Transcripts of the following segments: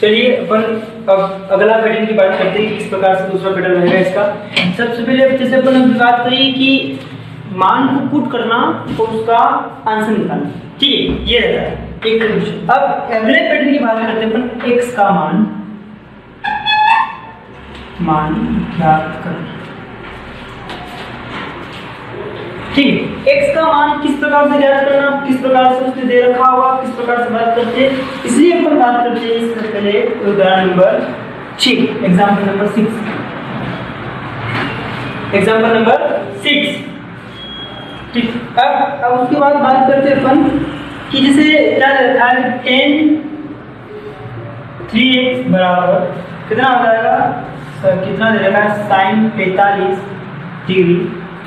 चलिए अपन अब अगला पैटर्न की बात करते हैं कि किस प्रकार से दूसरा पैटर्न रहेगा इसका। सबसे पहले जैसे अपन अभी बात करी कि मान को पुट करना और उसका आंसर निकालना, ठीक है, ये रहता है एक क्वेश्चन। अब अगले पैटर्न की बात करते हैं अपन x का मान ज्ञात करना, ठीक है। x का मान किस प्रकार से ज्ञात करना, किस प्रकार से उसने दे रखा होगा, किस प्रकार से बात करते हैं, इसलिए अपन बात करते हैं इससे पहले उदाहरण number 6, example number 6, example number 6, ठीक। अब उसके बाद बात करते हैं अपन कि जैसे क्या रखा है 10 3x बराबर कितना हो जाएगा, कितना दे रखा है sin 45 डिग्री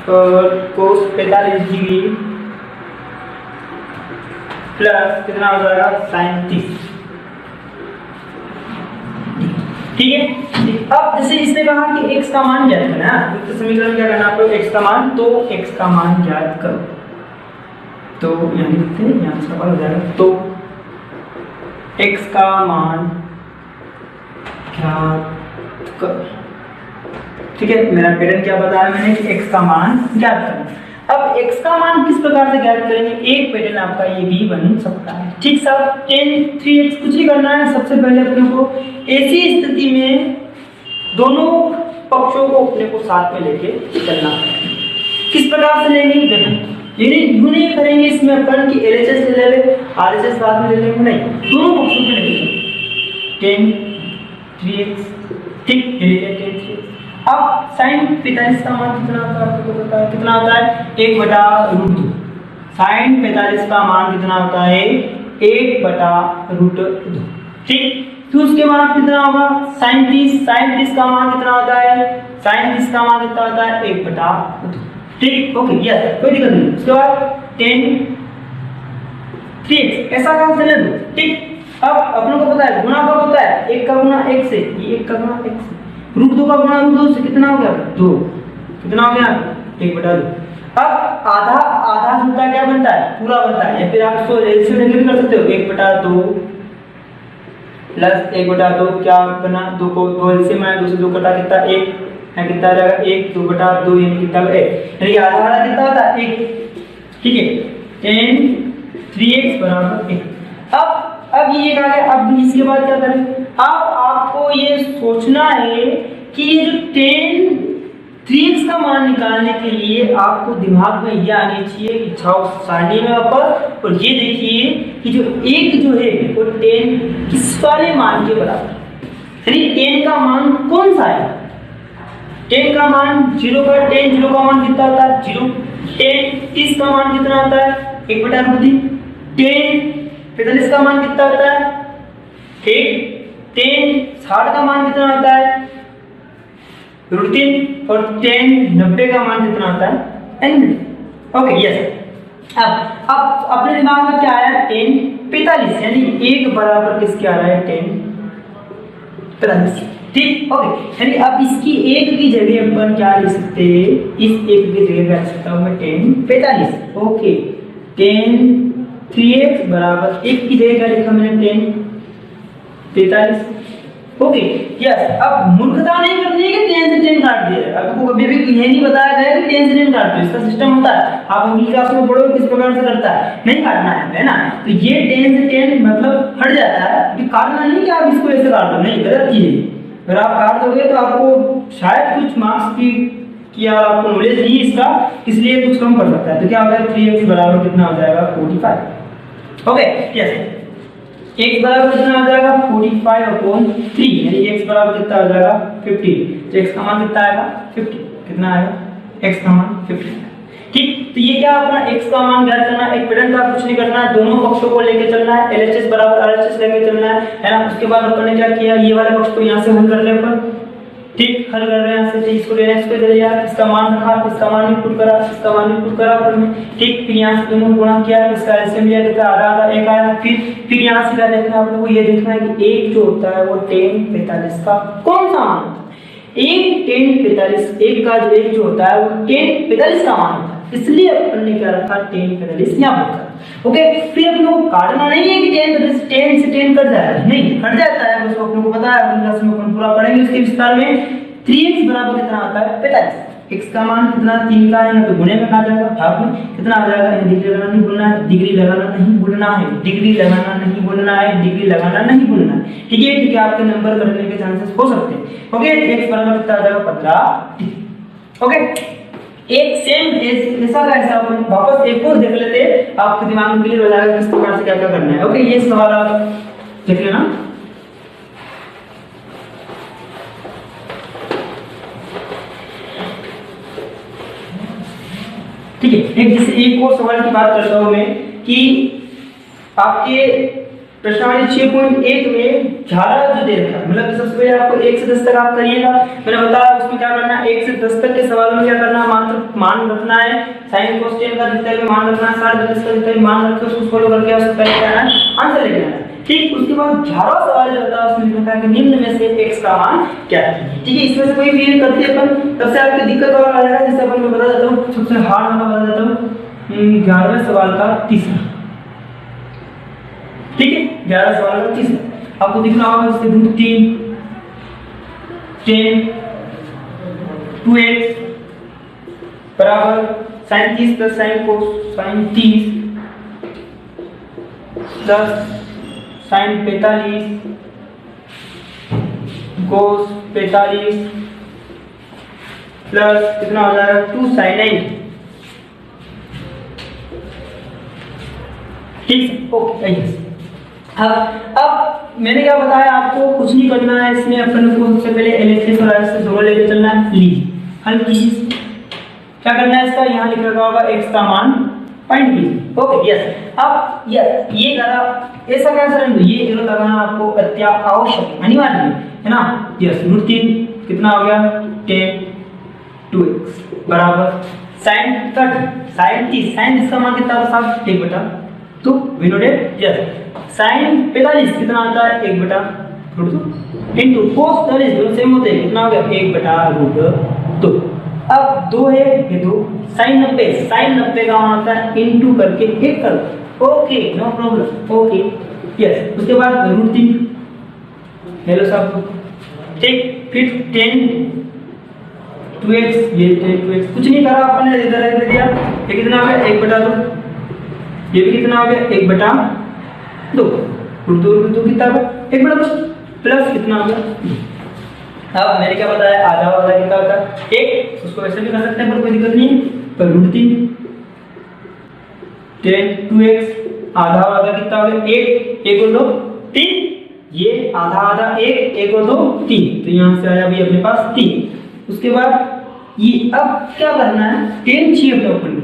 और cos 45 डिग्री प्लस कितना हो जाएगा sin 30, ठीक है। अब जैसे इसने कहा कि x का मान ज्ञात करना है, तो समीकरण क्या करना आपको, x का मान, तो x का मान ज्ञात करो, तो यहाँ लिखते हैं, यहाँ से सवाल हो जाएगा, तो x का मान ज्ञात करो, ठीक है। मेरा पैटर्न क्या बताया मैंने कि x का मान ज्ञात करना। अब x का मान किस प्रकार से ज्ञात करेंगे, एक पैटर्न आपका ये भी बन सकता है, ठीक साहब। 10 3x कुछ नहीं करना है, सबसे पहले अपने को ऐसी स्थिति में दोनों पक्षों को अपने को साथ में लेके चलना है। किस प्रकार से लेंगे, देखो ये नहीं करेंगे इसमें अपन की LHS ले ले, RHS बाद में ले लेंगे, नहीं, दोनों पक्षों पे लेंगे 10 3x, ठीक, ये 10 3x। अब sin 45 का मान कितना होता है आपको पता है, कितना होता है 1/√2। sin 45 का मान कितना होता है 1/√2, ठीक। फिर उसके बाद कितना होगा sin 30 का मान कितना होता है, sin 30 का मान कितना होता है 1/2, ठीक, ओके, यस, कोई दिक्कत नहीं। उसके बाद 10 3x ऐसा काम चले दो, ठीक। अब अपनों को पता है गुणा कब होता है, 1 का गुणा 1 से, ये 1 का गुणा 1 से, √2 का गुणा √2 से कितना हो गया 2, कितना हो गया 1/2। अब आधा सूत्र क्या बनता है, पूरा बनता है, या फिर आप इसको एलसीएम लेके भी कर सकते हो, 1/2 प्लस 1/2 क्या बना, 2 को 2 एलसीएम आया, 2 से 2 कटा कितना 1, यहाँ कितना रहेगा 1, 2/2 यानी कितना 1, यानी आधा कितना होता है 1, ठीक है। 10 3x बराबर 1। अब ये क्या है, अब इसके बाद क्या करें, अब आपको ये सोचना है कि ये जो 10 3x का मान निकालने के लिए आपको दिमाग में ये आनी चाहिए कि छाओ सारणी में ऊपर, और ये देखिए कि जो एक जो है वो 10 किस वाले मान के बराबर, यानी 10 का मान कौन सा है, 10 का मान 0 का मान कितना होता है 0, 10 30 का मान कितना होता है 1/√3, 10 45 का मान कितना होता है 1, 10 60 का मान कितना होता है √3, और 10 90 का मान कितना होता है n, ओके, यस। अब अपने दिमाग में क्या आया 10 45, यानी 1 बराबर किसके आ रहा है 10 45, ठीक, ओके। यानी अब इसकी 1 की जगह अपन क्या लिख सकते हैं, इस 1 की जगह क्या लिख सकता हूं मैं 10 45, ओके। 10 3x बराबर 1 की जगह क्या लिखा मैंने 10 45, ओके, यस। अब मूर्खता नहीं करनी है कि 10 से 10 काट दिया, आपको कभी भी ये नहीं बताया गया कि 10 से 10 काट दो, इसका सिस्टम होता है, आप अगली क्लास में पढ़ोगे किस प्रकार से करता है, नहीं काटना है ना। तो ये 10 से 10 मतलब हट जाता है, कि काटना नहीं कि आप इसको ऐसे काट दो, नहीं, गलत चीज है। अगर आप काट दोगे तो आपको शायद कुछ मार्क्स की आपको नॉलेज नहीं इसका, इसलिए कुछ कम पड़ सकता है। तो क्या होगा 3x बराबर कितना हो जाएगा 45, ओके, यस। x बराबर कितना हो जाएगा 45/3, यानी x बराबर कितना हो जाएगा 50, तो x का मान कितना आएगा 50, कितना आएगा x का मान 50, ठीक। तो ये क्या अपना x का मान ज्ञात करना, एक पैटर्न का कुछ नहीं करना है, दोनों पक्षों को लेके चलना है, LHS बराबर RHS लेके चलना है ना। उसके बाद अपन ने क्या किया, ये वाले पक्ष को यहाँ से हल कर ले अपन, ठीक, हल कर रहे हैं यहाँ से, इसको लेना है, इसको ले लिया, इसका मान रखा, इसका मान भी पुट करा, इसका मान भी पुट करा अपन ने, ठीक। फिर यहाँ से दोनों गुणा किया, इसका एलसीएम लिया, कितना आधा आधा 1 आया। फिर यहाँ से क्या देखना है आप लोगों को, ये देखना है कि एक जो होता है वो 10 45 का कौन सा मान होता है, 1 10 45, एक का जो एक जो होता है वो 10 45 का मान होता है, इसलिए अपन ने क्या रखा 10 45 यहाँ पर रखा। ओके, फिर अपने को काटना नहीं है कि 10 से 10 कट जाएगा, नहीं कट जाता है, बस अपने को पता है, अगली क्लास में अपन पूरा पढ़ेंगे उसके विस्तार में। 3x बराबर कितना आता है 45। x का मान कितना 3 का है ना, तो गुणे में आ जाएगा, भाग में कितना आ जाएगा, डिग्री लगाना नहीं भूलना है, डिग्री लगाना नहीं भूलना है, डिग्री लगाना नहीं भूलना है, डिग्री लगाना नहीं भूलना है। ठीक है, क्योंकि आपके नंबर करने के चांसेस हो सकते हैं। ओके, x बराबर कितना आ जाएगा 15। ओके, एक सेम ऐसा का ऐसा अपन वापस एक और देख लेते हैं, आपके दिमाग में क्लियर हो जाएगा किस प्रकार से क्या क्या करना है। ओके, ये सवाल आप देख लेना। ठीक है, एक और सवाल की बात करता हूं मैं कि आपके प्रश्नावली 6.1 में झाला जो दे रखा है, मतलब सबसे पहले आपको 1 से 10 तक आप करिएगा। मैंने बताया उसमें क्या करना है, 1 से 10 तक के सवाल में क्या करना है, मान रखना है, साइन कोस का जितना भी मान रखना है, 60 का जितना भी मान रख के उसको फॉलो करके उसको पहले क्या है आंसर लेके आना है। ठीक, उसके बाद 11वां सवाल जो होता है उसमें लिखा है कि निम्न में से x का मान क्या है। ठीक है, इसमें से कोई भी करते हैं अपन, तब से आपकी दिक्कत और आ जाएगा। जैसे अपन मैं बता देता हूं, सबसे हार्ड वाला बता देता हूं, 11वें सवाल का तीसरा। ठीक है, 11 सवाल का तीसरा आपको दिखना होगा, जैसे √3 10 2x बराबर sin 30 plus sin cos sin 30 plus sin 45 cos 45 plus कितना हो जाएगा 2 sin 9। ठीक, ओके। अब मैंने क्या बताया आपको, कुछ नहीं करना है इसमें, अपन को सबसे पहले एलएचएस और आरएचएस दोनों लेके चलना है। ली हल कीजिए, क्या करना है इसका, यहाँ लिख रखा होगा x का मान फाइंड कीजिए। Okay, yes. अब ये करा ऐसा कैसे रहेंगे, ये एरो लगाना आपको अत्यावश्यक अनिवार्य है ना। यस, √3 कितना हो गया 10 2x बराबर sin 30 sin 30 sin इसका मान कितना था 1 बटा 2 we know date. Yes, sin 45 कितना आता है 1 बटा √2 इनटू cos 40 दोनों सेम होते हैं, कितना हो गया 1 बटा √2। अब 2 है ये 2, sin 90 का मान आता है इनटू करके 1 कर दो। Okay, no problem. Okay, yes, उसके बाद √3 हेलो सब ठीक, फिर 10 2x, ये 2x कुछ नहीं करा अपन ने, इधर रख दिया, ये कितना हो गया 1 बटा 2, ये भी कितना हो गया 1 बटा 2, √2 कितना हो गया 1 बटा 2 प्लस कितना हो गया। अब मैंने क्या बताया, आधा वाला कितना होता है 1, उसको वैसे भी कर सकते हैं पर कोई दिक्कत नहीं है। पर √3 10 2x आधा आधा कितना हो गया 1 और 2 3, ये आधा आधा 1 और 2 3, तो यहाँ से आया अभी अपने पास 3। उसके बाद ये अब क्या करना है, 10 चाहिए अपने ऊपर में,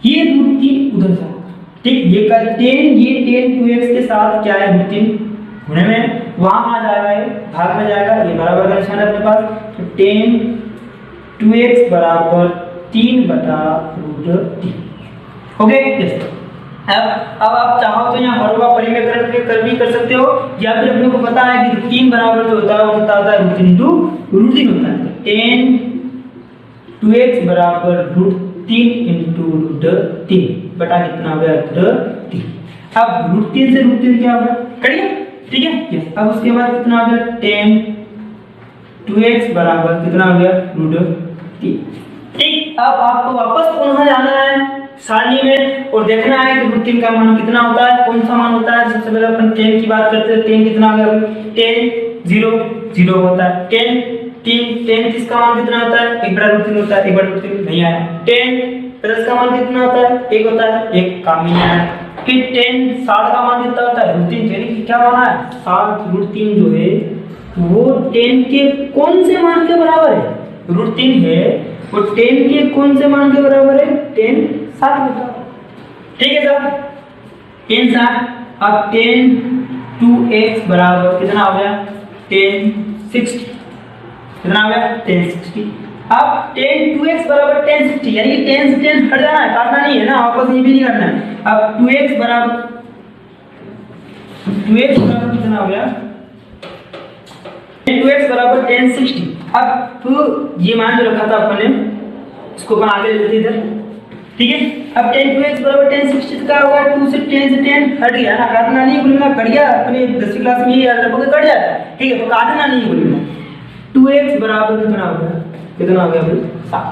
ये √3 उधर जाएगा। ठीक, ये का 10 ये 10 2x के साथ क्या है √3 गुणे में वहां आ जाएगा, ये भाग में जाएगा, ये बराबर का निशान है अपने पास, तो 10 2x बराबर 3 बटा √3। ओके, अब आप चाहो तो यहाँ हर बार परिमेय कर भी कर सकते हो, या फिर अपने को पता है कि 3 बराबर जो होता है वो कितना होता है √3 होता है। 10 2x बराबर √3 इंटू √3 बटा कितना हो गया √3। अब √3 से √3 क्या होगा करिए, ठीक है। यस, अब उसके बाद कितना हो गया 10 2x बराबर कितना हो गया √3। ठीक, अब आपको वापस पुनः जाना है सारणी में और देखना है कि √3 का मान कितना होता है, कौन सा मान होता है। सबसे पहले अपन 10 की बात करते हैं, 10 कितना हो गया 10 0 0 होता है, 10 इसका मान कितना होता है 1 बटा √3 होता है, 1 बटा √3 नहीं आया। 10 प्लस का मान कितना होता है 1 होता है, 1 काम नहीं आया। फिर 10 60 का मान कितना होता है √3, यानी कि क्या माना है 60 √3 जो है वो 10 के कौन से मान के बराबर है, √3 है वो 10 के कौन से मान के बराबर है 10 60 होता है। ठीक है सर, 10 60। अब 10 2x बराबर कितना हो गया 10 60, कितना हो गया 10 60। अब 10 2x बराबर 10 60, यानी कि 10 से 10 हट जाना है, काटना नहीं है ना, वापस ये भी नहीं करना है। अब 2x बराबर कितना हो गया 2x बराबर 10 60। अब तो ये मान जो रखा था अपन ने इसको अपन आगे ले लेते इधर, ठीक है। अब 10 2x बराबर 10 60 का होगा 2 से 10 से 10 हट गया ना, काटना नहीं बोलना, कट गया, अपने 10वीं क्लास में ये याद रखोगे कट जाता है, ठीक है, तो काटना नहीं बोलना। 2x बराबर कितना हो गया, कितना हो गया भाई 7,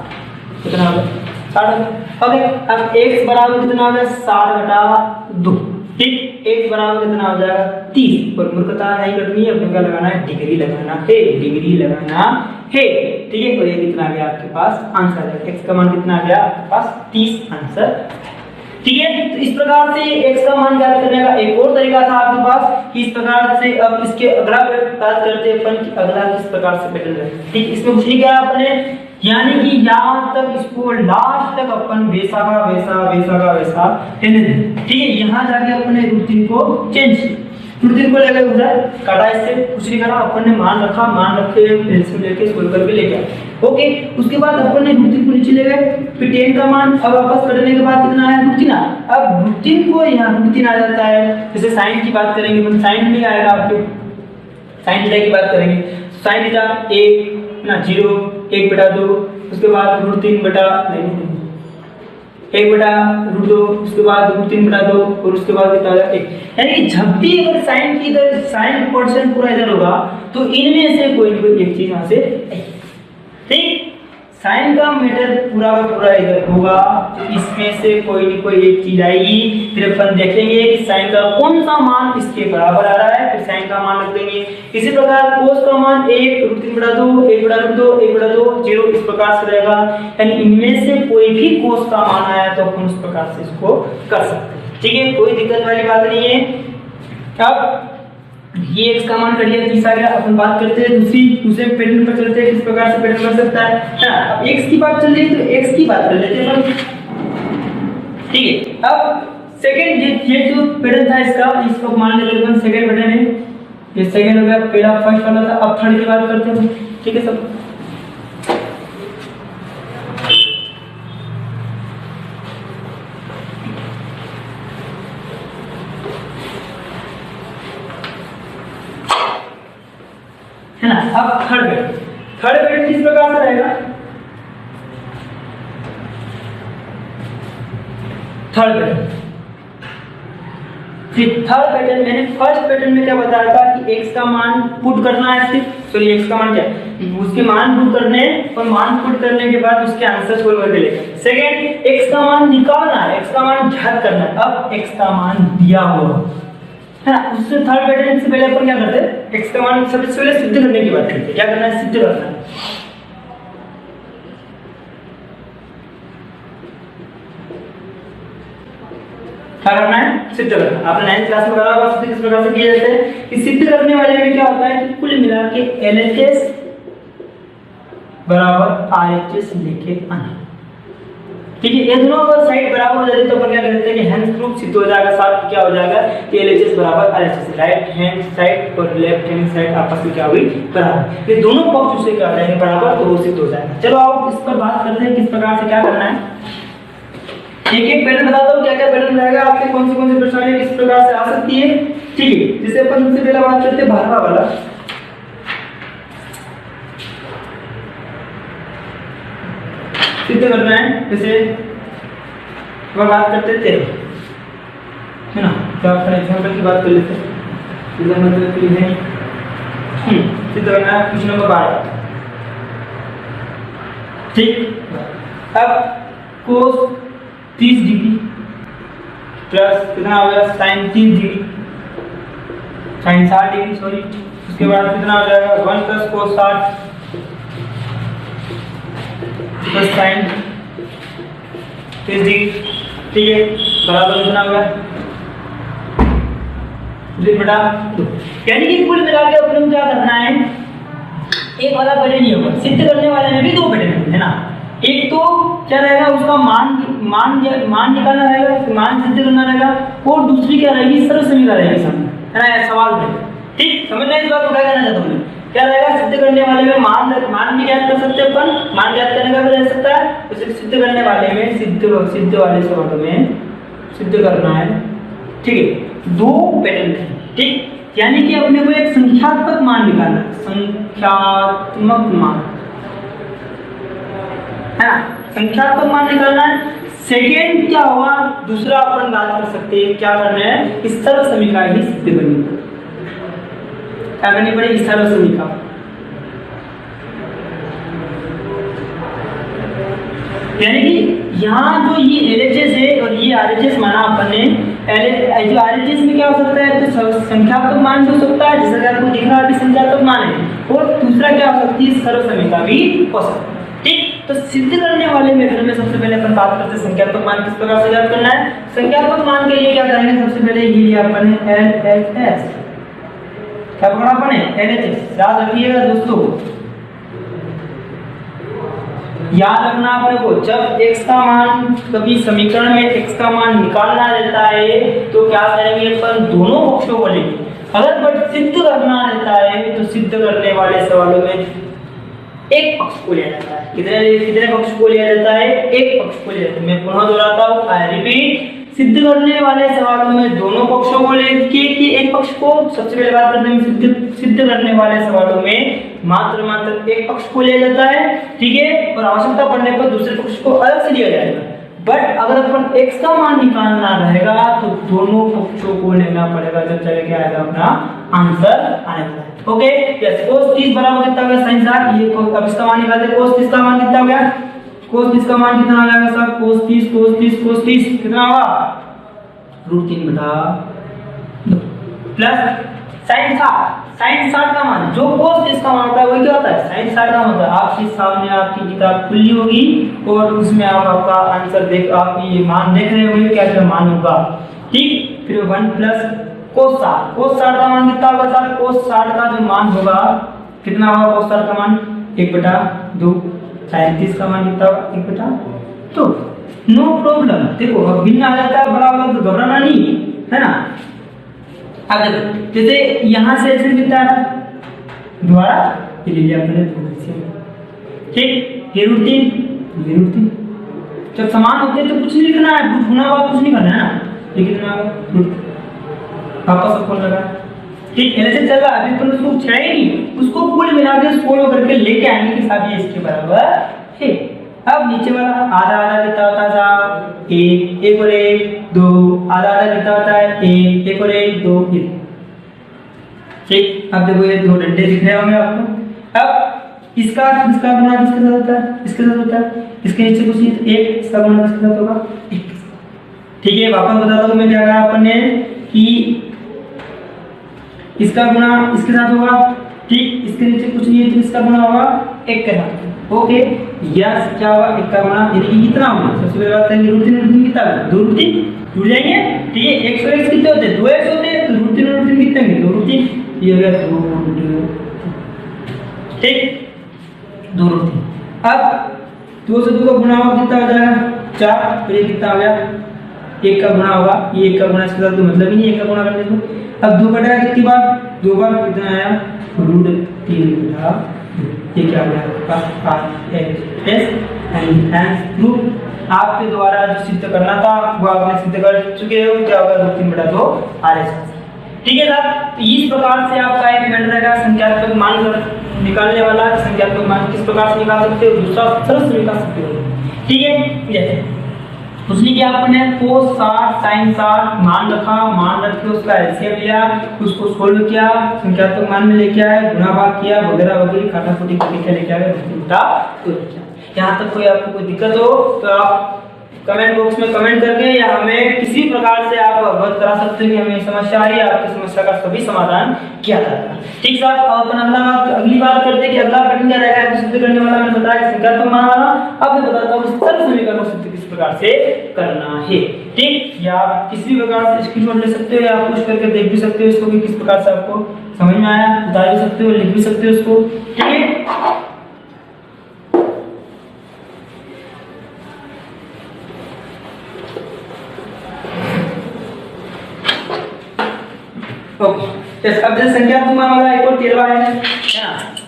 कितना हो गया 60। ओके, अब x बराबर कितना हो गया 60/2, ठीक, x बराबर कितना हो जाएगा 30, और मूर्खता नहीं करनी है, अपने क्या लगाना है डिग्री लगाना है, डिग्री लगाना है, ठीक है। और ये कितना आ गया आपके पास आंसर है, x का मान कितना आ गया आपके पास 30 आंसर, ठीक है। तो इस प्रकार से x का मान ज्ञात करने का एक और तरीका था आपके पास कि इस प्रकार से। अब इसके अगला बात करते हैं अपन कि अगला किस प्रकार से पैटर्न है, ठीक, इसमें कुछ नहीं किया अपने, यानी कि यहाँ तक इसको लास्ट तक अपन वैसा का वैसा वैसा का वैसा रहने दें, ठीक है। यहाँ जाके अपने रूटीन को चेंज, रूटीन को लेकर उधर काटा, इससे कुछ नहीं करा, अपन ने मान रखा, मान रखे पेंसिल लेके सोल्व करके लेके आए, ओके। उसके बाद अपन ने रूटीन को नीचे ले गए, फिर 10 का मान अब वापस करने के बाद कितना आया रूटीन, अब रूटीन को यहाँ रूटीन आ जाता है। जैसे साइन की बात करेंगे, मतलब साइन नहीं आएगा आपके, साइन थीटा की बात करेंगे, साइन थीटा 1 ना 0 1/2, उसके बाद √3 1/√2, उसके बाद √3/2, और उसके बाद कितना हो जाएगा 1। यानी कि जब भी अगर साइन की इधर साइन परसेंट पूरा इधर होगा तो इनमें से कोई ना कोई एक चीज यहाँ से आएगी, ठीक। साइन का मीटर पूरा का पूरा इधर होगा तो इसमें से कोई ना कोई एक चीज आएगी, फिर अपन देखेंगे कि साइन का कौन सा मान इसके बराबर आ रहा है, फिर साइन का मान रख देंगे। इसी प्रकार कोस का मान 1 √3/2 1/√2 1/2 0 इस प्रकार से रहेगा, यानी इनमें से कोई भी कोस का मान आया तो अपन उस प्रकार से इसको कर सकते हैं, ठीक है, कोई दिक्कत वाली बात नहीं है। अब ये x का मान कर लिया 30 आ गया, अपन बात करते हैं दूसरे पैटर्न पर चलते हैं, किस प्रकार से पैटर्न बन सकता है ना। अब x की बात चल रही है तो x की बात कर लेते हैं अपन, ठीक है। अब सेकंड ये जो पैटर्न था इसको मान लेते हैं अपन सेकंड पैटर्न है, ये सेकंड हो गया, पहला फर्स्ट वाला था। अब थर्ड की बात करते हैं, ठीक है सब, है ना। अब थर्ड पैटर्न किस प्रकार से रहेगा, थर्ड पैटर्न मैंने फर्स्ट पैटर्न में क्या बताया था कि x का मान पुट करना है, सिर्फ सॉरी x का मान क्या है, उसके मान पुट करने और मान पुट करने के बाद उसके आंसर सोल्व करके लेंगे। सेकंड x का मान निकालना है, x का मान ज्ञात करना है। अब x का मान दिया हुआ है ना, उससे थर्ड पैटर्न से पहले अपन क्या करते हैं, x का मान सबसे पहले सिद्ध करने की बात करते हैं। क्या करना है, सिद्ध करना है, क्या करना है, सिद्ध करना। आपने 9th क्लास में करा होगा सिद्ध किस प्रकार से किया जाता है कि सिद्ध करने वाले में क्या होता है कि कुल मिला के LHS बराबर RHS लेके आना, ठीक है। ये दोनों अगर साइड बराबर हो जाती तो अपन क्या करते हैं कि हैंड प्रूफ सिद्ध हो जाएगा, साथ क्या हो जाएगा कि LHS बराबर RHS, राइट हैंड साइड और लेफ्ट हैंड साइड आपस में क्या हुई बराबर, ये दोनों पक्ष उससे क्या हो जाएंगे बराबर, तो वो सिद्ध हो जाएगा। चलो आप इस पर बात करते हैं किस प्रकार से क्या करना है, एक एक पैटर्न बताता हूँ क्या क्या पैटर्न रहेगा आपके, कौन सी परेशानी किस प्रकार से आ सकती है, ठीक है। जैसे अपन सबसे पहले बात करते हैं बारहवां वाला, सिद्ध करना है। जैसे अब बात करते हैं 13, है ना, तो आप एग्जांपल की बात कर लेते हैं, एग्जांपल के लिए सिद्ध करना है क्वेश्चन नंबर 12, ठीक। अब कोस 30 डिग्री प्लस कितना हो गया साइन 30 डिग्री, साइन 60 डिग्री सॉरी, उसके बाद कितना हो जाएगा 1 + cos 60 प्लस साइन 30 डिग्री, ठीक है, बराबर कितना होगा 2/2। यानी कि कुल मिला के अपन क्या करना है, एक वाला पैटर्न नहीं होगा, सिद्ध करने वाले में भी दो पैटर्न है ना। एक तो क्या रहेगा उसका मान निकालना रहेगा, मान सिद्ध करना रहेगा, और दूसरी क्या रहेगी सर्व समीकरण रहेगी सामने, है ना, सवाल में, ठीक। समझना इस बात को क्या कहना चाहता हूँ, क्या रहेगा सिद्ध करने वाले में मान भी ज्ञात कर सकते हैं अपन, मान ज्ञात करने का भी रह सकता है, उसे सिद्ध करने वाले में सिद्ध वाले सवालों में सिद्ध करना है, ठीक है। दो पैटर्न है, ठीक, यानी कि अपने को एक संख्यात्मक मान निकालना है, संख्यात्मक मान, है ना, संख्यात्मक मान निकालना है, सेकेंड क्या हुआ, दूसरा अपन बात कर सकते हैं, क्या करना है, इस सर्व समीका ही सिद्ध करनी है। क्या करनी पड़ेगी, सर्व समीका। यानी कि यहाँ जो ये LHS है और ये RHS माना अपन ने, जो RHS में क्या हो सकता है, तो संख्यात्मक मान हो सकता है, जैसे आपको दिख रहा है अभी संख्यात्मक मान है, और दूसरा क्या हो सकती है, सर्व समीका भी हो सकता है। ठीक, तो सिद्ध करने वाले मेथड में सबसे पहले अपन बात करते हैं संख्यात्मक मान किस प्रकार से ज्ञात करना है। संख्यात्मक मान के लिए क्या करेंगे, सबसे पहले ये लिया अपन है LHS, क्या पकड़ा अपन है, LHS। याद रखिएगा दोस्तों, याद रखना अपने को, जब x का मान कभी समीकरण में x का मान निकालना रहता है तो क्या करेंगे अपन, दोनों पक्षों को लेंगे। अगर बट सिद्ध करना रहता है तो सिद्ध करने वाले सवालों में एक पक्ष को लिया जाता है। कितने पक्ष को लिया जाता है, एक पक्ष को लिया जाता है। मैं पुनः दोहराता हूँ, आई रिपीट, सिद्ध करने वाले सवालों में दोनों पक्षों को लेके कि एक पक्ष को, सबसे पहले बात करते हैं सिद्ध करने वाले सवालों में मात्र एक पक्ष को लिया जाता है, ठीक है, और आवश्यकता पड़ने पर दूसरे पक्ष को अलग से लिया जाएगा। बट अगर अपन x का मान निकालना रहेगा तो दोनों पक्षों को लेना पड़ेगा, जब चले के आएगा अपना आंसर आने वाला है। ओके, यस, cos 30 बराबर कितना हो गया, sin 60। ये अब इसका मान निकालते हैं, cos 30 का मान कितना हो गया, cos 30 का मान कितना आ जाएगा साहब, cos 30 कितना होगा, √3/2 प्लस sin 60 का मान, जो cos 30 का मान होता है वही क्या होता है, sin 60 का मतलब। आपके सामने आपकी किताब खुली होगी और उसमें आप आपका आंसर देख, आप ये मान देख रहे होंगे, क्या क्या मान होगा, ठीक। फिर 1 प्लस cos 60 का मान कितना होगा सर, cos 60 का जो मान होगा कितना होगा, cos 60 का मान 1/2, sin 30 का मान कितना होगा, 1/2। नो प्रॉब्लम, देखो अब भिन्न आ जाता है, बड़ा वाला तो घबराना नहीं है ना। आगे जैसे यहाँ से ऐसे कितना है द्वारा ले लिया अपने, ठीक, ये √3 जब समान होते हैं तो कुछ नहीं लिखना है, गुना हुआ कुछ नहीं करना है ना, ये कितना वापस खोल लगा, ठीक, ऐसे चल रहा है। अभी अपन उसको छेड़ा ही नहीं, उसको कुल मिला के सोल्व करके लेके आएंगे कि साहब ये इसके बराबर है। अब नीचे वाला आधा कितना होता था, 1 और 1 2, आधा कितना होता है, 1 और 1 2, ठीक। अब देखो ये दो डंडे दिख रहे होंगे आपको। अब इसका गुणा किसके साथ होता है, इसके साथ होता है, इसके नीचे कुछ नहीं, 1, इसका गुणा किसके साथ होगा, 1, ठीक है। वापस बताता हूँ मैं क्या कहा अपन ने कि इसका गुणा इसके साथ होगा, ठीक, इसके नीचे कुछ नहीं है तो इसका गुणा होगा 1 के साथ। ओके, यस, क्या होगा, 1 का गुणा यानी कि कितना होगा, सबसे पहले बात करेंगे √3 कितना है, 2√3 जुड़ जाएंगे, ठीक है। 1 और 1 कितने होते हैं, 2x होते हैं, तो √3 और √3 कितने होंगे, 2√3, ये हो गया 2√3, ठीक, 2√3। अब 2 से 2 का गुणा होगा कितना हो जाएगा, 4, फिर ये कितना हो गया, 1 का गुणा होगा, ये 1 का गुणा इसके साथ तो मतलब ही नहीं, 1 का गुणा करने को। अब 2 बटा कितनी बार, 2 बार कितना आया, √3/2, ये क्या हो गया, प्रूफ आपके द्वारा जो सिद्ध करना था वो आपने सिद्ध कर चुके हो, क्या होगा, √3/2 RHS, ठीक है साहब। इस प्रकार से आपका एक मेथड रहेगा संख्यात्मक मान निकालने वाला, संख्यात्मक मान किस प्रकार से निकाल सकते हो, दूसरा सरल से निकाल सकते हो, ठीक है। जैसे उसने क्या आपने cos 60 sin 60 मान रखा, मान रख के उसका एलसीएम लिया, उसको सोल्व किया, संख्यात्मक मान में लेके आए, गुणा भाग किया, वगैरह वगैरह काटाकुटी करके लेके आए, यहाँ तक कोई आपको कोई दिक्कत हो तो आप कमेंट बॉक्स में कमेंट करके या हमें किसी प्रकार से आप अवगत करा सकते हैं कि हमें समस्या आ रही है, आपकी समस्या का सभी समाधान किया जाएगा, ठीक साहब। अब अपन अगली बात करते हैं कि अगला पैटर्न क्या रहेगा, सिद्ध करने वाला मैंने बताया संख्यात्मक मान वाला। अब मैं बताता हूँ सर्व समीकरण को सिद्ध किस प्रकार से करना है, ठीक। या आप किसी भी प्रकार से स्क्रीनशॉट ले सकते हो या आप पुश करके देख भी सकते हो इसको कि किस प्रकार से आपको समझ में आया, बता भी सकते हो, लिख भी सकते हो इसको, ठीक है। ओके, अब जैसे संख्यात्मक मान वाला एक और 13वां है ना,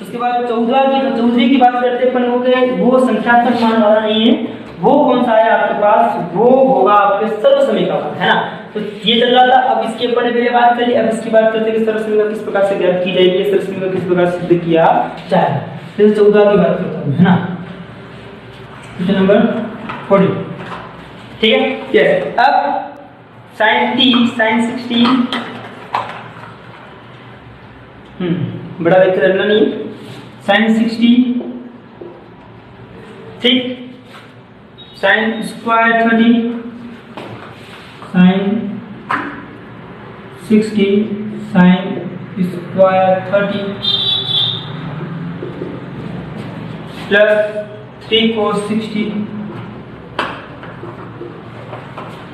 उसके बाद 14वीं की बात करते हैं अपन, हो गए वो संख्यात्मक मान वाला नहीं है, वो कौन सा है आपके पास, वो होगा आपके सर्व समीका वाला, है ना। तो ये चल रहा था, अब इसके ऊपर पहले बात करी, अब इसकी बात करते हैं कि सर्व समीका किस प्रकार से ज्ञात की जाएगी, सर्व समीका किस प्रकार से सिद्ध किया जाए। फिर 14 की बात करता हूं, है ना, क्वेश्चन नंबर 40। ठीक है, यस। अब साइन टी साइन 60, बड़ा देख करना नहीं, साइन 60, ठीक, sine square 30, sine 60 sine square 30 plus 3 cos 60,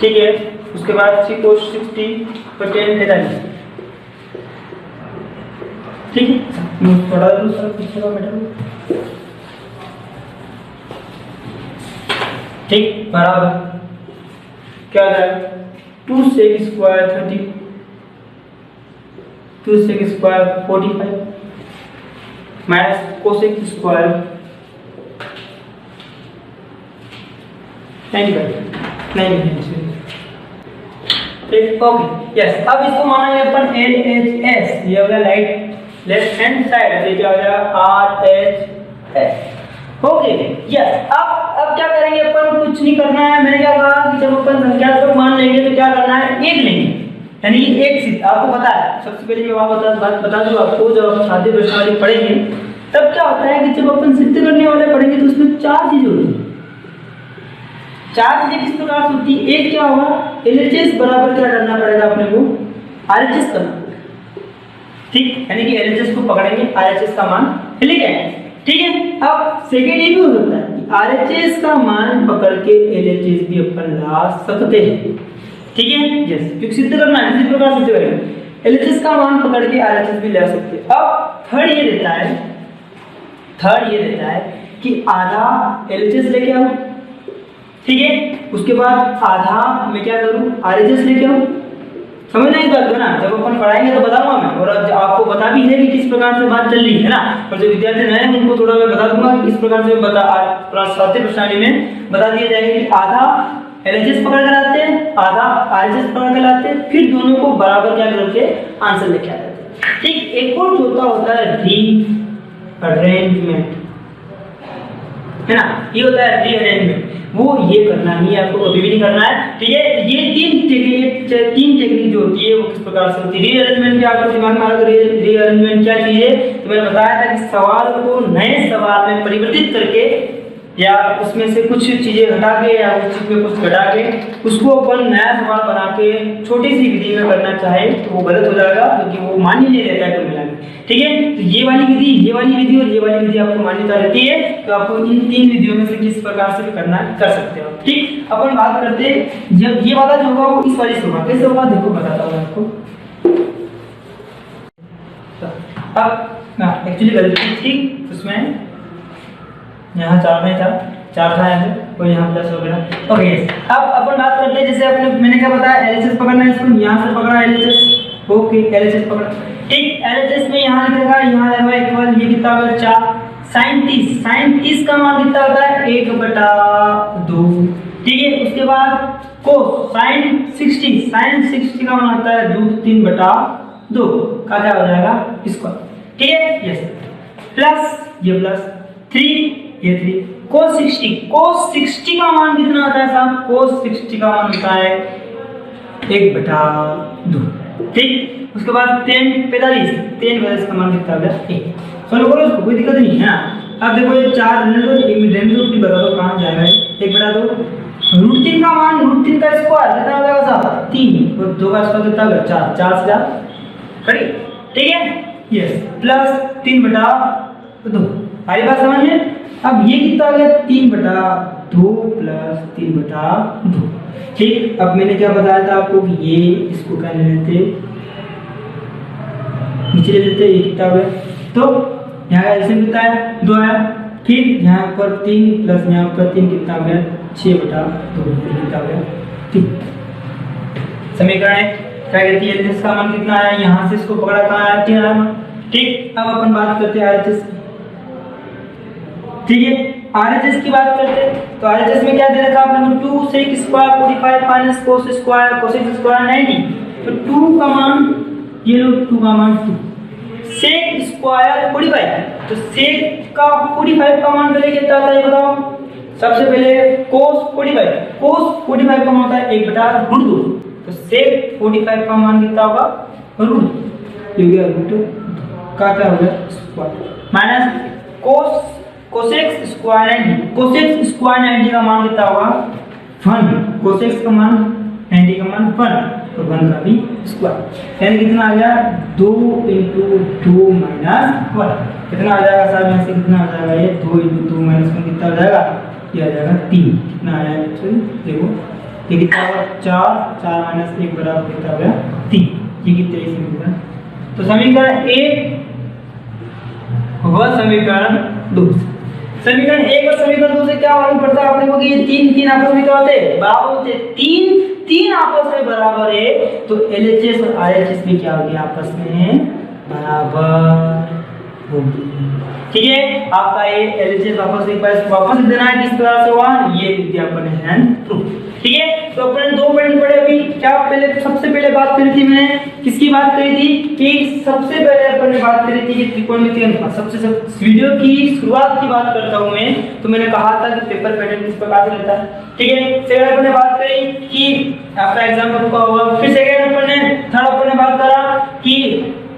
ठीक है। उसके बाद 3 cos 60 पर 10 43, ठीक है। थोड़ा दूसरा पीछे का बेटा, ठीक, बराबर क्या है 2 sec square 30, 2 sec square 45 minus cosec square 95, ठीक, ओके, यस। अब इसको मानेंगे अपन LHS, ये हो गया राइट लेफ्ट हैंड साइड, ये क्या हो गया RHS, ओके, यस। अब क्या करेंगे अपन, कुछ नहीं करना है। मैंने क्या कहा कि जब अपन संख्यात्मक मान लेंगे तो क्या करना है, एक लेंगे, यानी कि एक सिद्ध, आपको पता है सबसे पहले ये बात बता दूं आपको, जब आप साध्य प्रश्नावली पढ़ेंगे तब क्या होता है कि जब अपन सिद्ध करने वाले पढ़ेंगे तो उसमें 4 चीजें होती हैं। 4 चीजें किस प्रकार से होती है, एक क्या होगा, LHS बराबर क्या करना पड़ेगा अपने को, RHS करना, ठीक, यानी कि LHS को पकड़ेंगे, RHS का मान लिख आएंगे, ठीक है। अब सेकेंड ये भी हो सकता है कि RHS का मान पकड़ के LHS भी अपन ला सकते हैं, ठीक है, यस, क्योंकि सिद्ध करना है, इसी प्रकार सिद्ध करेंगे, LHS का मान पकड़ के RHS भी ले सकते हैं। अब थर्ड ये देता है कि आधा LHS लेके आओ, ठीक है, उसके बाद आधा मैं क्या करूं, RHS लेके आऊं, समझना इस बात को ना, जब अपन पढ़ाएंगे तो बताऊंगा मैं, और आपको बता भी है कि किस प्रकार से बात चल रही है ना, और जो विद्यार्थी नए हैं उनको थोड़ा मैं बता दूंगा कि किस प्रकार से साध्य प्रश्नावली में बता दिया जाएगा कि आधा LHS पकड़ कर आते हैं, आधा RHS पकड़ कर लाते हैं, फिर दोनों को बराबर क्या करके आंसर लेके आ जाते हैं, ठीक। एक और जोता होता है रीअरेंजमेंट, है ना, ये होता है रीअरेंजमेंट, वो ये करना नहीं है आपको, कभी भी नहीं करना है, ठीक है। ये तीन टेक्निक जो होती है वो किस प्रकार से होती है, रीअरेंजमेंट क्या आपको दिमाग में आएगा, रीअरेंजमेंट क्या चीज है, तो मैंने बताया था कि सवाल को नए सवाल में परिवर्तित करके या उसमें से कुछ चीजें हटा के या उस चीज में कुछ घटा के उसको अपन नया सवाल बना के छोटी सी विधि में करना चाहे तो वो गलत हो जाएगा, क्योंकि वो मान्य नहीं रहता है कुल मिला के, ठीक है। तो ये वाली विधि और ये वाली विधि आपको मान्यता रहती है, तो आपको इन 3 विधियों में से किस प्रकार से भी करना कर सकते हो, ठीक। अपन बात करते हैं, जब ये वाला जो होगा वो इस वाली से होगा, कैसे होगा देखो बताता हूँ आपको। अब एक्चुअली गलती थी उसमें, यहाँ 4 में था, 4 था यहाँ पे, और यहाँ प्लस हो गया, ओके यस। अब अपन बात करते हैं, जैसे अपने मैंने क्या बताया, LHS पकड़ना है, इसको यहाँ से पकड़ा LHS, ओके LHS पकड़ा, ठीक। LHS में यहाँ लिखेगा, यहाँ लिखेगा इक्वल, ये कितना होगा 4, साइन 30 का मान कितना होता है 1/2, ठीक है। उसके बाद कोस साइन 60 का मान होता है 3/2 का क्या हो जाएगा इसको, ठीक है, यस, प्लस ये प्लस 3 ये 3, cos 60 का मान कितना होता है साहब, cos 60 का मान होता है 1/2, ठीक। उसके बाद 10 का मान कितना होगा 1, सॉल्व करो इसको, कोई दिक्कत नहीं है ना। अब देखो ये 4 की बता दो कहाँ जाएगा, 1/2, √3 का मान, √3 का स्क्वायर कितना हो जाएगा साहब 3, और 2 का स्क्वायर कितना होगा 4 से 4 करें, ठीक है, यस, प्लस 3/2, आई बात समझ में। अब ये कितना हो गया 3/2 प्लस 3/2, ठीक। अब मैंने क्या बताया था आपको कि ये इसको क्या ले लेते, नीचे ले लेते, ये कितना हो गया, तो यहाँ का एलसीएम कितना है 2 आया, फिर यहाँ पर 3 प्लस यहाँ पर 3 कितना हो गया 6/2 कितना हो गया, ठीक। समीकरण है क्या कहती है, LHS का मान कितना आया, यहाँ से इसको पकड़ा कहाँ आया 3 आया, ठीक। अब अपन बात करते हैं RHS, ठीक है। RHS की बात करते हैं तो RHS में क्या दे रखा आपने, 2 sec square 45 minus cos square cosec square 90, तो 2 का मान ये लो, 2 का मान 2, sec स्क्वायर 45, तो sec का 45 का मान पहले कितना आता है ये बताओ, सबसे पहले cos 45 का मान होता है 1/√2, तो sec 45 का मान कितना होगा √2, ये हो गया √2 का क्या हो गया स्क्वायर माइनस cosec स्क्वायर 90 का मान कितना होगा 1, cosec का मान 90 का मान 1 तो 1 का भी स्क्वायर, यानी कितना आ गया 2 × 2 - 1 कितना आ जाएगा साहब, यहाँ से कितना आ जाएगा ये 2 × 2 - 1 कितना आ जाएगा, ये आ जाएगा 3, कितना आया है देखो ये कितना होगा 4 - 1 बराबर कितना हो गया 3, ये कितने से मिलता है। तो समीकरण 1 व समीकरण 2, समीकरण 1 और समीकरण 2 से क्या मालूम पड़ता है आपने को कि ये तीन आपस में क्या होते हैं बराबर होते हैं, तीन आपस में बराबर है तो LHS और RHS भी क्या होगी आपस में बराबर होगी, ठीक है। आपका ये LHS वापस देना है किस तरह से हुआ ये विज्ञापन है प्रूफ, ठीक है। तो अपन दो पॉइंट पढ़े अभी, क्या पहले सबसे पहले बात करी थी मैंने किसकी बात करी थी कि सबसे पहले अपन ने बात करी थी कि त्रिकोणमितीय अनुपात, सबसे वीडियो की शुरुआत की बात करता हूं मैं, तो मैंने कहा था कि पेपर पैटर्न किस प्रकार से रहता है, ठीक है। सेकंड अपन ने बात करी कि आपका एग्जाम कब होगा, फिर सेकंड अपन ने थर्ड अपन ने बात करा कि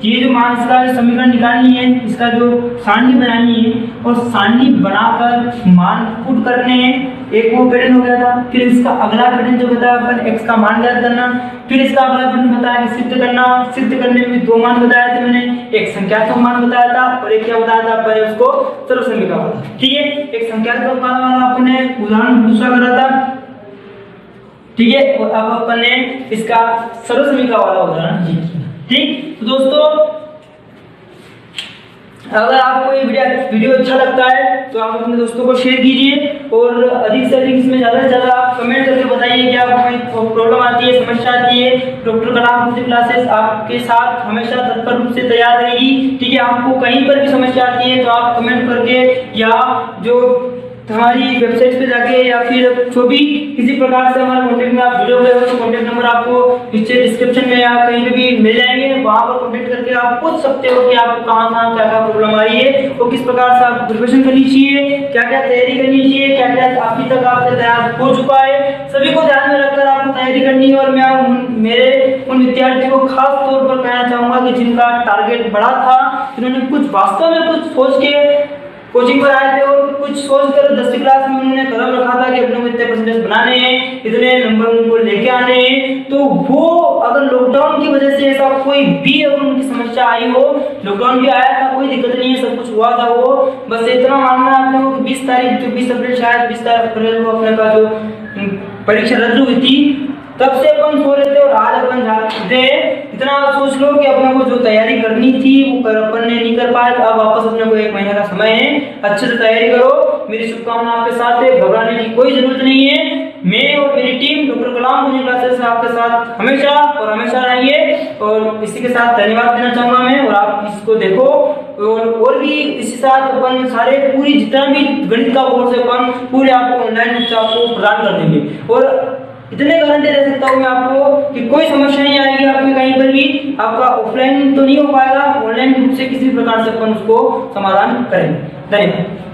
ये जो मान इसका समीकरण निकालनी है, इसका जो सारणी बनानी है और सारणी बनाकर मान पुट करने हैं, एक वो पैटर्न हो गया था। फिर इसका अगला पैटर्न जो बताया अपन x का मान ज्ञात करना, फिर इसका अगला पैटर्न बताया कि सिद्ध करना, सिद्ध करने में दो मान बताए थे मैंने, एक संख्यात्मक मान बताया था और एक क्या बताया था अपन ने उसको सर्वसंख्यिका वाला, ठीक है। एक संख्यात्मक मान वाला अपन ने उदाहरण दूसरा करा था, ठीक है, और अब अपन ने इसका सर्वसंख्यिका वाला उदाहरण ये किया, ठीक। तो दोस्तों अगर आपको ये वीडियो अच्छा लगता है तो आप अपने दोस्तों को शेयर कीजिए और अधिक से अधिक इसमें ज़्यादा से ज़्यादा आप कमेंट करके बताइए कि आपको कोई प्रॉब्लम आती है, समस्या आती है। डॉक्टर कलाम की क्लासेस आपके साथ हमेशा तत्पर रूप से तैयार रहेगी, ठीक है। आपको कहीं पर भी समस्या आती है तो आप कमेंट करके या जो हमारी वेबसाइट पे जाके या फिर जो भी किसी प्रकार से हमारे कॉन्टेक्ट में आप जुड़े हुए हो तो कॉन्टेक्ट नंबर आपको नीचे डिस्क्रिप्शन में या कहीं पे भी मिल जाएंगे, वहां पर कॉन्टेक्ट करके आप पूछ सकते हो कि आपको कहाँ कहाँ क्या क्या प्रॉब्लम आ रही है और किस प्रकार से आप प्रिपरेशन करनी चाहिए, क्या क्या तैयारी करनी चाहिए, क्या क्या अभी तक आपसे तैयार हो चुका है, सभी को ध्यान में रखकर आपको तैयारी करनी है। और मैं मेरे उन विद्यार्थियों को खास तौर पर कहना चाहूंगा कि जिनका टारगेट बड़ा था, जिन्होंने कुछ वास्तव में कुछ सोच के कोचिंग पर आए थे और कुछ सोचकर 10वीं क्लास में उन्होंने कदम रखा था कि अपने को इतने परसेंटेज बनाने हैं, इतने नंबर उनको लेके आने हैं, तो वो अगर लॉकडाउन की वजह से ऐसा कोई भी अगर उनकी समस्या आई हो, लॉकडाउन भी आया था कोई दिक्कत नहीं है, सब कुछ हुआ था, वो बस इतना मानना है अपने को 20 तारीख जो 20 अप्रैल शायद 20 अप्रैल को अपने का जो परीक्षा रद्द हुई थी तब से अपन सो रहे थे और आज अपन जागते हैं। इतना सोच लो कि अपने को जो तैयारी करनी थी वो अपन ने नहीं कर पाए, अब वापस अपने को 1 महीने का समय है, अच्छे से तैयारी करो। मेरी शुभकामना आपके साथ है, घबराने की कोई जरूरत नहीं है। मैं और मेरी टीम डॉक्टर कलाम कोचिंग क्लासेस आपके साथ हमेशा और हमेशा रहेंगे और इसी के साथ धन्यवाद देना चाहूंगा मैं। और आप इसको देखो और भी इसी साथ अपन सारे पूरी जितना भी गणित का कोर्स है अपन पूरे आपको ऑनलाइन आपको प्रदान कर देंगे और इतने गारंटी दे सकता हूँ मैं आपको कि कोई समस्या नहीं आएगी आपके कहीं पर भी। आपका ऑफलाइन तो नहीं हो पाएगा, ऑनलाइन रूप से किसी प्रकार से अपन उसको समाधान करेंगे। धन्यवाद।